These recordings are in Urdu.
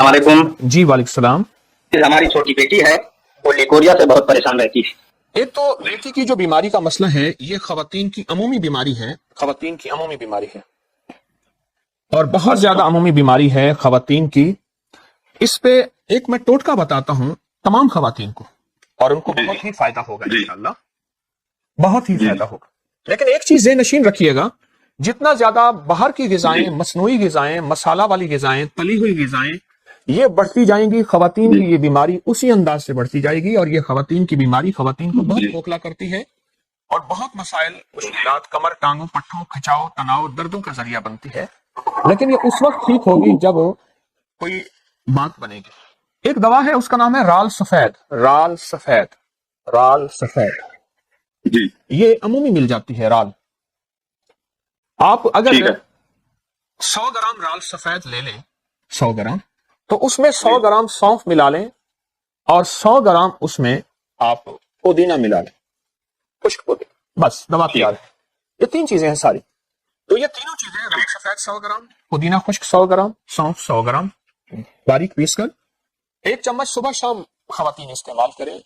السلام علیکم جی وعلیکم السلام. ہماری چھوٹی بیٹی ہے وہ لیکوریا سے بہت پریشان رہتی ہے. ایک تو بیٹی کی جو بیماری کا مسئلہ ہے یہ خواتین کی عمومی بیماری ہے. اور بہت زیادہ عمومی بیماری ہے خواتین کی. اس پہ ایک میں ٹوٹکا بتاتا ہوں تمام خواتین کو اور ان کو بہت ہی فائدہ ہوگا انشاءاللہ. بہت ہی فائدہ ہوگا. لیکن ایک چیز ذہن نشین رکھیے گا، جتنا زیادہ باہر کی غذائیں، مصنوعی غذائیں، مسالہ والی غذائیں، تلی ہوئی غذائیں یہ بڑھتی جائیں گی، خواتین کی یہ بیماری اسی انداز سے بڑھتی جائے گی. اور یہ خواتین کی بیماری خواتین کو بہت کھوکھلا کرتی ہے اور بہت مسائل، مشکلات، کمر، ٹانگوں، پٹھوں، کھچاؤ، تناؤ، دردوں کا ذریعہ بنتی ہے. لیکن یہ اس وقت ٹھیک ہوگی جب کوئی بات بنے گی. ایک دوا ہے، اس کا نام ہے رال سفید. یہ عمومی مل جاتی ہے رال. آپ اگر 100 گرام رال سفید لے لیں، 100 گرام، تو اس میں 100 گرام سونف ملا لیں اور 100 گرام اس میں آپ پودینہ ملا لیں، خشک پودینہ. بس دوا تیار ہے. یہ 3 چیزیں ہیں ساری. تو یہ تینوں چیزیں، رال سفید 100 گرام، پودینہ خشک 100 گرام، سونف 100 گرام، باریک پیس کر 1 چمچ صبح شام خواتین استعمال کریں.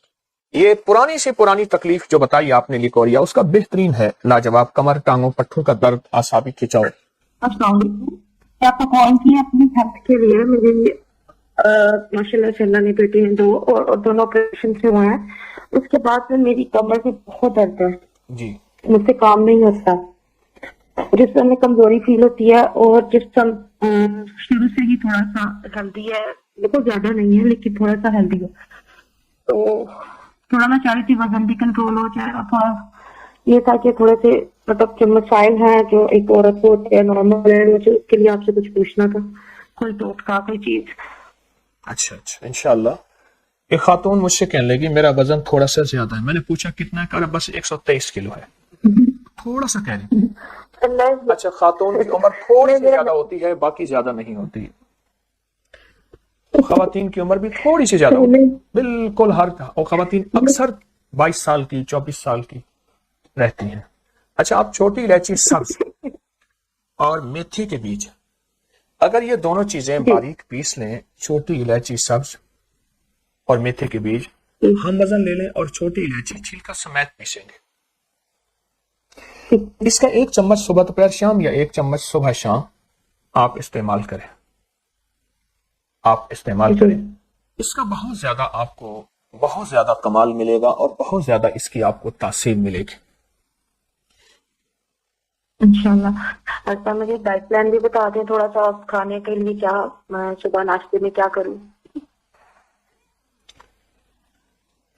یہ پرانی سے پرانی تکلیف جو بتائی آپ نے لیکوریا، اس کا بہترین ہے، لاجواب. کمر، ٹانگوں، پٹھوں کا درد، اعصابی کھچاؤ. السلام علیکم. آپ کو کال کیا اپنی ہیلتھ کے لیے. میری ماشاء اللہ سے اللہ نے بیٹے ہیں 2 اور دونوں آپریشن سے ہوئے ہیں. اس کے بعد میں میری کمر سے بہت درد ہے جی. مجھ سے کام نہیں ہوتا. جسم میں کمزوری فیل ہوتی ہے اور جسم شروع سے ہی تھوڑا سا ہیلدی ہے، بہت زیادہ نہیں ہے لیکن تھوڑا سا ہیلدی ہے. تو تھوڑا میں چاہ رہی تھی وزن بھی کنٹرول ہو جائے اور تھوڑا یہ تھا کہ تھوڑے سے مطلب جو مسائل ہیں جو ایک عورت کو ہوتے ہیں نارمل ہے، مجھے اس کے لیے آپ سے کچھ پوچھنا تھا، کوئی ٹوٹکا کوئی چیز. اچھا انشاءاللہ. ایک خاتون مجھ سے کہنے لگی میرا وزن تھوڑا سا زیادہ ہے. میں نے پوچھا کتنا ہے؟ کہا بس 123 کلو ہے. تھوڑا سا کہہ رہی. اچھا، خاتون کی عمر تھوڑی سی زیادہ ہوتی ہے، باقی زیادہ نہیں ہوتی. خواتین کی عمر بھی تھوڑی سی زیادہ ہوتی ہے بالکل. اور خواتین اکثر 22 سال کی، 24 سال کی رہتی ہیں. اچھا، آپ چھوٹی الائچی سبز اور میتھی کے بیج، اگر یہ دونوں چیزیں باریک پیس لیں، چھوٹی الائچی سبز اور میتھی کے بیج، ہم وزن لے لیں اور چھوٹی الائچی چھلکا سمیت پیسیں گے. اس کا 1 چمچ صبح دوپہر شام یا 1 چمچ صبح شام آپ استعمال کریں. اس کا بہت زیادہ آپ کو بہت زیادہ کمال ملے گا اور بہت زیادہ اس کی آپ کو تاثیر ملے گی انشاءاللہ. اچھا، مجھے ڈائٹ پلان بھی بتا دیں تھوڑا سا. کھانے کے لیے کیا میں صبح ناشتے میں کیا کروں؟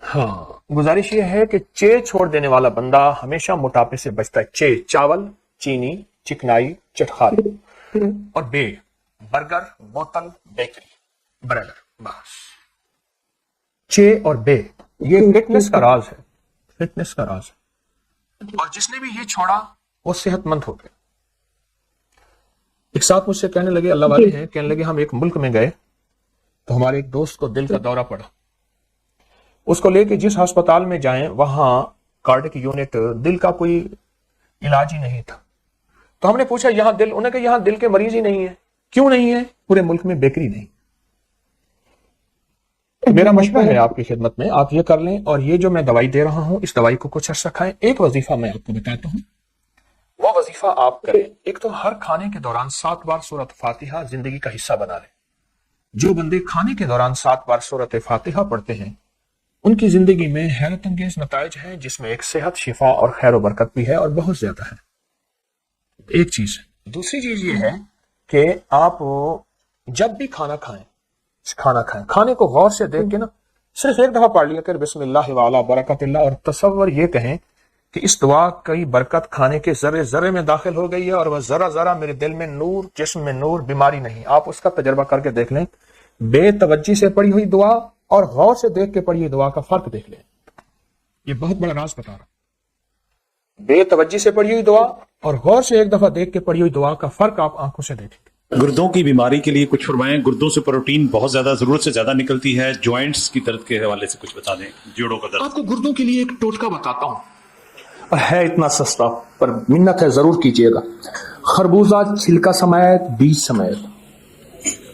ہاں، گزارش یہ ہے کہ چے چھوڑ دینے والا بندہ ہمیشہ موٹاپے سے بچتا ہے. چے، چاول، چینی، چکنائی، چٹخاری اور بے، برگر، بوتل، بیکری، برگر، بس. چے اور بے یہ فٹنس کا راز ہے. اور جس نے بھی یہ چھوڑا وہ صحت مند ہو گیا. ایک ساتھ مجھ سے کہنے لگے، اللہ والے ہیں، کہنے لگے ہم ایک ملک میں گئے تو ہمارے ایک دوست کو دل کا دورہ پڑا. اس کو لے کے جس ہسپتال میں جائیں وہاں کارڈک یونٹ، دل کا کوئی علاج ہی نہیں تھا. تو ہم نے پوچھا یہاں دل، انہوں نے کہا یہاں دل کے مریض ہی نہیں ہے. کیوں نہیں ہے؟ پورے ملک میں بیکری نہیں. میرا مشورہ ہے آپ کی خدمت میں، آپ یہ کر لیں. اور یہ جو میں دوائی دے رہا ہوں، اس دوائی کو کچھ عرصہ کھائیں. ایک وظیفہ میں آپ کو بتاتا ہوں، وہ وظیفہ آپ کریں. ایک تو ہر کھانے کے دوران 7 بار سورۃ فاتحہ زندگی کا حصہ بنا لیں. جو بندے کھانے کے دوران 7 بار سورۃ فاتحہ پڑھتے ہیں ان کی زندگی میں حیرت انگیز نتائج ہیں، جس میں ایک صحت، شفا اور خیر و برکت بھی ہے اور بہت زیادہ ہے. ایک چیز. دوسری چیز یہ ہے کہ آپ جب بھی کھانا کھائیں، کھانے کو غور سے دیکھ کے نا صرف ایک دفعہ پڑھ لیا کر بسم اللہ وعلی برکت اللہ، اور تصور یہ کہیں کہ اس دعا کی برکت کھانے کے ذرے ذرے میں داخل ہو گئی ہے اور وہ ذرا ذرا میرے دل میں نور، جسم میں نور، بیماری نہیں. آپ اس کا تجربہ کر کے دیکھ لیں. بے توجہ سے پڑھی ہوئی دعا اور غور سے دیکھ کے پڑھی ہوئی دعا کا فرق دیکھ لیں. یہ بہت بڑا راز بتا رہا ہوں. بے توجہ سے پڑھی ہوئی دعا اور غور سے ایک دفعہ دیکھ کے پڑھی ہوئی دعا کا فرق آپ آنکھوں سے دیکھیں. گردوں کی بیماری کے لیے کچھ فرمائیں. گردوں سے پروٹین بہت زیادہ ضرورت سے زیادہ نکلتی ہے. جوائنٹس کی درد کے حوالے سے کچھ بتا دیں. جوڑوں کا درد. آپ کو گردوں کے لیے ایک ٹوٹکا بتاتا ہوں، ہے اتنا سستا پر منت ہے ضرور کیجیے گا. خربوزہ چھلکا سمیت، بیج سمیت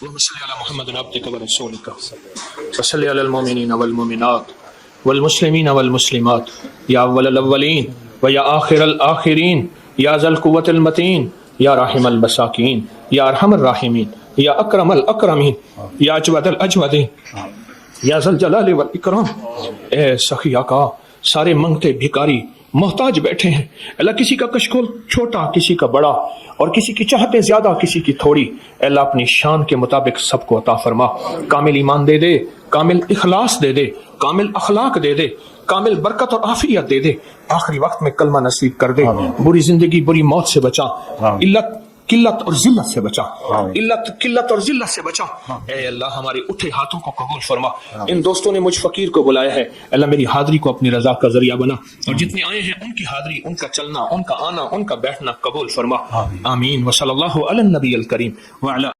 اللهم صل على محمد عبدك ورسولك وصل على المؤمنين والمؤمنات والمسلمين والمسلمات يا أول الأولين ويا آخر الآخرين يا ذا القوة المتين يا راحم المساكين يا أرحم الراحمين يا أكرم الأكرمين يا أجود الأجودين یا ذل جلال والاکرام، اے سخی آقا، سارے منگتے بھکاری محتاج بیٹھے ہیں اللہ، کسی کا کشکول چھوٹا، کسی کا بڑا، اور کسی کی چاہتے زیادہ، کسی کی تھوڑی، اے اللہ اپنی شان کے مطابق سب کو عطا فرما، کامل ایمان دے دے، کامل اخلاص دے دے، کامل اخلاق دے دے، کامل برکت اور عافیت دے دے، آخری وقت میں کلمہ نصیب کر دے، بری زندگی بری موت سے بچا، قلت اور ذلت سے بچا، قلت اور ذلت سے بچا، اے اللہ ہمارے اٹھے ہاتھوں کو قبول فرما، ان دوستوں نے مجھ فقیر کو بلایا ہے، اللہ میری حاضری کو اپنی رضا کا ذریعہ بنا، اور جتنے آئے ہیں ان کی حاضری، ان کا چلنا، ان کا آنا، ان کا بیٹھنا قبول فرما، آمین، وصلی اللہ علی النبی الکریم وعلی